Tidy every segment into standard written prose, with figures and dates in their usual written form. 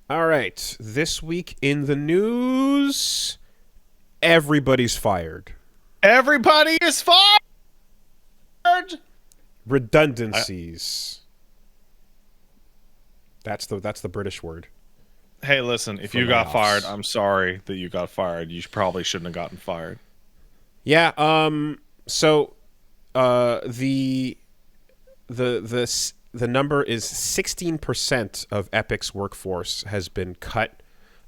All right. This week in the news, everybody's fired. Everybody is fired. Redundancies. That's the British word Hey, listen, if for you got fired, layoffs. I'm sorry that you got fired. You probably shouldn't have gotten fired. Yeah. So, the the number is 16% of Epic's workforce has been cut.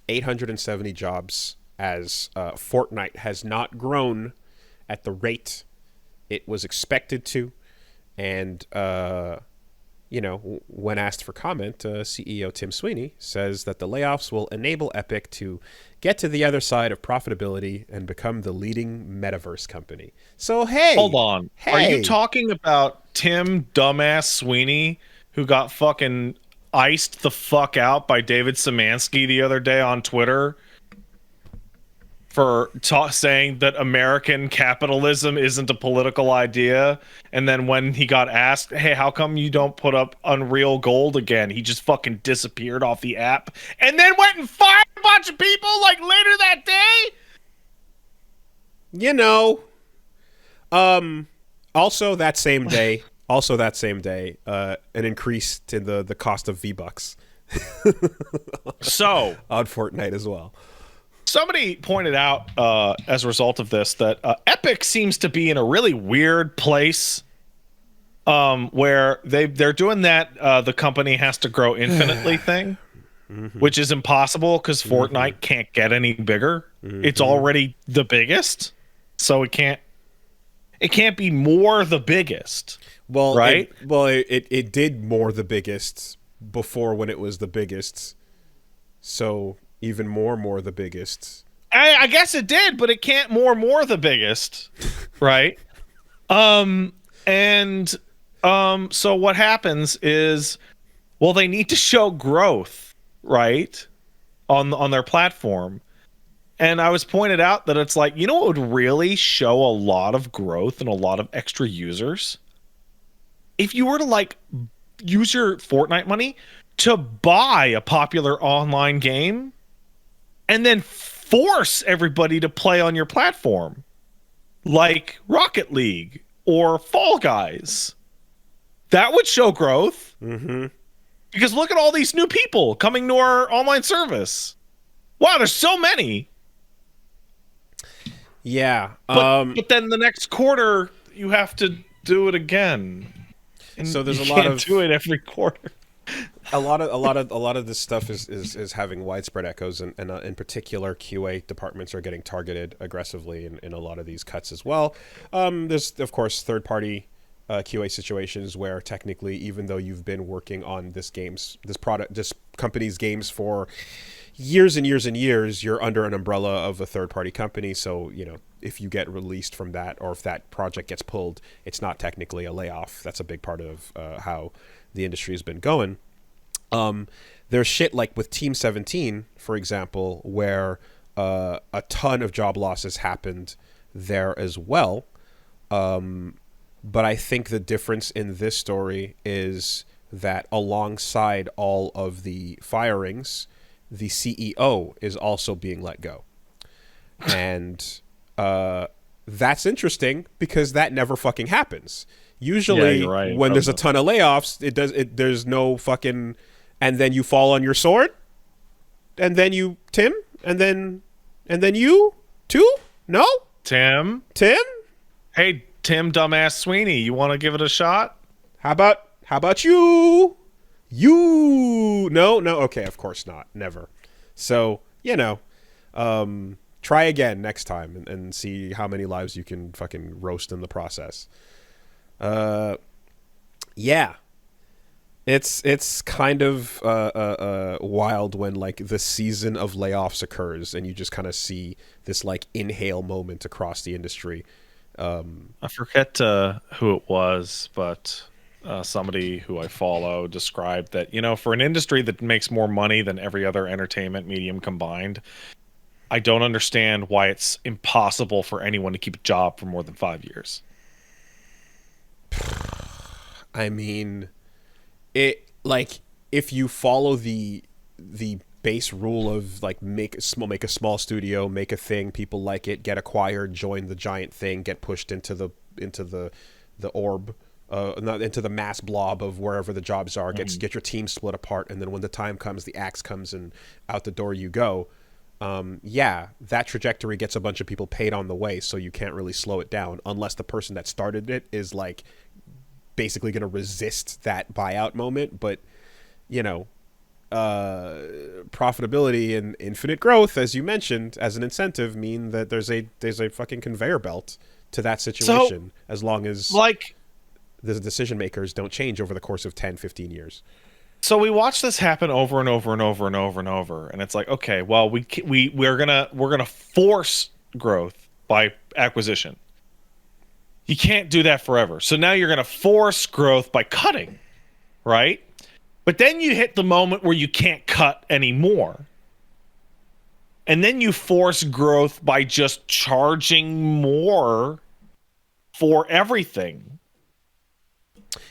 870 jobs as Fortnite has not grown at the rate it was expected to. And, when asked for comment, CEO Tim Sweeney says that the layoffs will enable Epic to get to the other side of profitability and become the leading metaverse company. So, Hold hey, on. Are you hey, talking about Tim Dumbass Sweeney who got fucking iced the fuck out by David Szymanski the other day on Twitter for saying that American capitalism isn't a political idea? And then when he got asked, hey, how come you don't put up Unreal Gold again? He just fucking disappeared off the app and then went and fired a bunch of people like later that day? you know, also that same day, an increase to the cost of V-Bucks So on Fortnite as well. somebody pointed out as a result of this that Epic seems to be in a really weird place where they're doing that the company has to grow infinitely thing, which is impossible because Fortnite can't get any bigger. It's already the biggest, so it can't be more the biggest, Well, right? it did more the biggest before when it was the biggest, so even more the biggest. I guess it did, but it can't more the biggest, right? And so what happens is, well, they need to show growth, right, on their platform. And I was pointed out that it's like, you know what would really show a lot of growth and a lot of extra users? If you were to like use your Fortnite money to buy a popular online game and then force everybody to play on your platform, like Rocket League or Fall Guys. That would show growth. Because look at all these new people coming to our online service. Wow, there's so many. Yeah. But then the next quarter you have to do it again. And So there's you a lot can't of do it every quarter. a lot of this stuff is having widespread echoes, and in particular, QA departments are getting targeted aggressively in a lot of these cuts as well. There's of course third party QA situations where technically, even though you've been working on this company's games for years and years and years, you're under an umbrella of a third party company. So, if you get released from that, or if that project gets pulled, it's not technically a layoff. That's a big part of how the industry has been going. There's shit like with Team 17, for example, where a ton of job losses happened there as well. But I think the difference in this story is that alongside all of the firings, the CEO is also being let go. And that's interesting because that never fucking happens. Yeah, Usually you're right. when there's a ton of layoffs, there's no fucking, and then you fall on your sword, and then you Tim, and then you too? No? Tim? Tim? Hey, Tim Dumbass Sweeney, you want to give it a shot? How about you? You no, okay, of course not. Never. So, try again next time and see how many lives you can fucking roast in the process. Yeah. It's kind of wild when like the season of layoffs occurs and you just kind of see this like inhale moment across the industry. I forget who it was, but somebody who I follow described that, for an industry that makes more money than every other entertainment medium combined, I don't understand why it's impossible for anyone to keep a job for more than 5 years. I mean, it like if you follow the base rule of like make a small studio, make a thing, people like it, get acquired, join the giant thing, get pushed into the orb, not into the mass blob of wherever the jobs are, get your team split apart, and then when the time comes, the axe comes and out the door you go. That trajectory gets a bunch of people paid on the way, so you can't really slow it down unless the person that started it is like basically going to resist that buyout moment. But profitability and infinite growth, as you mentioned, as an incentive, mean that there's a fucking conveyor belt to that situation, as long as like the decision makers don't change over the course of 10, 15 years. So we watch this happen over and over and over and over and over, and it's like, okay, well, we're gonna force growth by acquisition. You can't do that forever. So now you're gonna force growth by cutting, right? But then you hit the moment where you can't cut anymore, and then you force growth by just charging more for everything.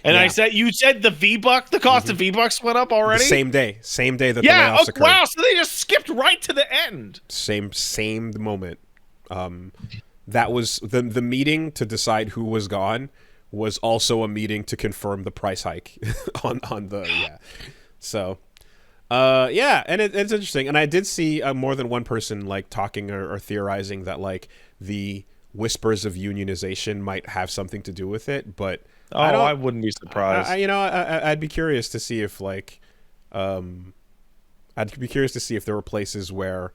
And you said the the cost of V-Bucks went up already? The same day that the layoffs occurred. Wow, so they just skipped right to the end. Same moment. That was the meeting to decide who was gone was also a meeting to confirm the price hike on the So and it's interesting. And I did see more than one person like talking or theorizing that like the whispers of unionization might have something to do with it, but I wouldn't be surprised. I'd be curious to see if like, I'd be curious to see if there were places where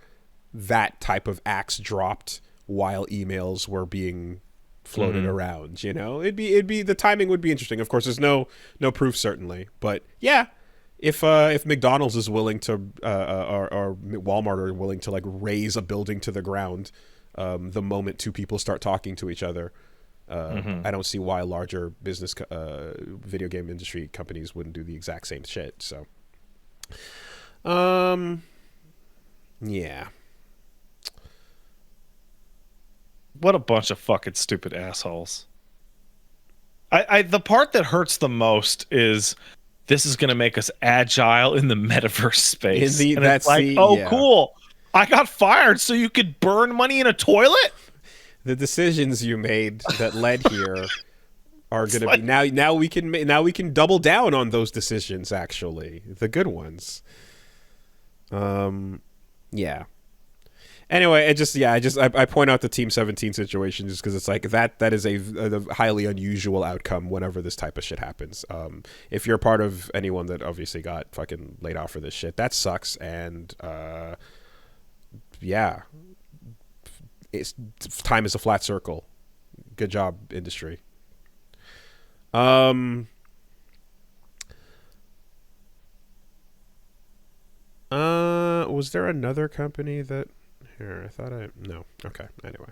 that type of axe dropped while emails were being floated around. It'd be the timing would be interesting. Of course, there's no proof certainly, but yeah, if McDonald's is willing to or Walmart are willing to like raise a building to the ground, the moment two people start talking to each other. I don't see why larger business video game industry companies wouldn't do the exact same shit. So, yeah. What a bunch of fucking stupid assholes. The part that hurts the most is this is going to make us agile in the metaverse space. Cool. I got fired so you could burn money in a toilet? The decisions you made that led here are going to be now we can double down on those decisions, actually, the good ones. Anyway, I point out the Team 17 situation just because it's like that is a highly unusual outcome whenever this type of shit happens. If you're part of anyone that obviously got fucking laid off for this shit, that sucks. And time is a flat circle. Good job, industry. Was there another company that here? No. Okay. Anyway.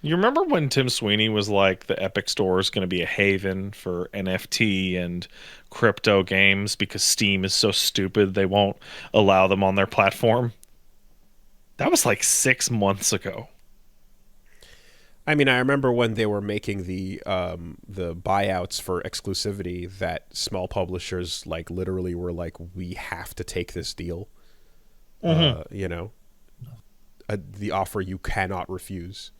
You remember when Tim Sweeney was like the Epic Store is going to be a haven for NFT and crypto games because Steam is so stupid they won't allow them on their platform? That was like 6 months ago. I mean, I remember when they were making the buyouts for exclusivity that small publishers like literally were like, we have to take this deal. The offer you cannot refuse.